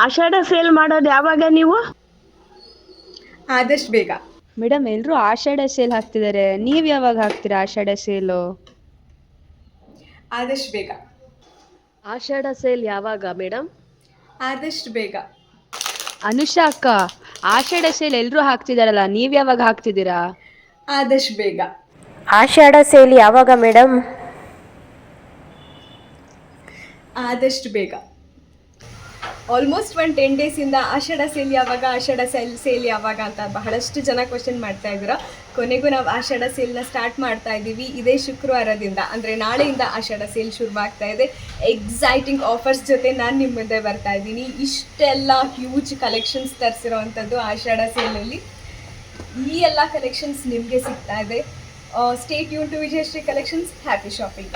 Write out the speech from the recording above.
ಆಷಾಢ sale ಮಾಡೋದು ಯಾವಾಗ ನೀವು? ಆದಷ್ಟು ಬೇಗ. ಮೇಡಮ್ ಎಲ್ಲರೂ ಆಷಾಢ ಸೇಲ್ ಹಾಕ್ತಿದ್ದಾರೆ, ನೀವ್ ಯಾವಾಗ ಹಾಕ್ತೀರಾ ಆಷಾಢ ಸೇಲು? ಆದಷ್ಟು ಬೇಗ. ಆಷಾಢ ಸೇಲ್ ಯಾವಾಗ ಮೇಡಮ್? ಆದಷ್ಟು ಬೇಗ. ಅನುಷಾ ಅಕ್ಕ, ಆಷಾಢ ಸೇಲ್ ಎಲ್ಲರೂ ಹಾಕ್ತಿದಾರಲ್ಲ, ನೀವ್ ಯಾವಾಗ ಹಾಕ್ತಿದ್ದೀರಾ? ಆದಷ್ಟು ಬೇಗ. ಆಷಾಢ ಸೇಲ್ ಯಾವಾಗ ಮೇಡಮ್? ಆದಷ್ಟು ಬೇಗ. ಆಲ್ಮೋಸ್ಟ್ 10 ಡೇಸಿಂದ ಆಷಾಢ ಸೇಲ್ ಯಾವಾಗ ಅಂತ ಬಹಳಷ್ಟು ಜನ ಕ್ವಶನ್ ಮಾಡ್ತಾ ಇದ್ದೀರಾ. ಕೊನೆಗೂ ನಾವು ಆಷಾಢ ಸೇಲ್ನ ಸ್ಟಾರ್ಟ್ ಮಾಡ್ತಾ ಇದ್ದೀವಿ. ಇದೇ ಶುಕ್ರವಾರದಿಂದ, ಅಂದರೆ ನಾಳೆಯಿಂದ ಆಷಾಢ ಸೇಲ್ ಶುರುವಾಗ್ತಾ ಇದೆ. ಎಕ್ಸೈಟಿಂಗ್ ಆಫರ್ಸ್ ಜೊತೆ ನಾನು ನಿಮ್ಮ ಮುಂದೆ ಬರ್ತಾ ಇದ್ದೀನಿ. ಇಷ್ಟೆಲ್ಲ ಹ್ಯೂಜ್ ಕಲೆಕ್ಷನ್ಸ್ ತರಿಸಿರೋವಂಥದ್ದು ಆಷಾಢ ಸೇಲಲ್ಲಿ. ಈ ಎಲ್ಲ ಕಲೆಕ್ಷನ್ಸ್ ನಿಮಗೆ ಸಿಗ್ತಾ ಇದೆ. Stay tune to Vijayashree collections. Happy shopping.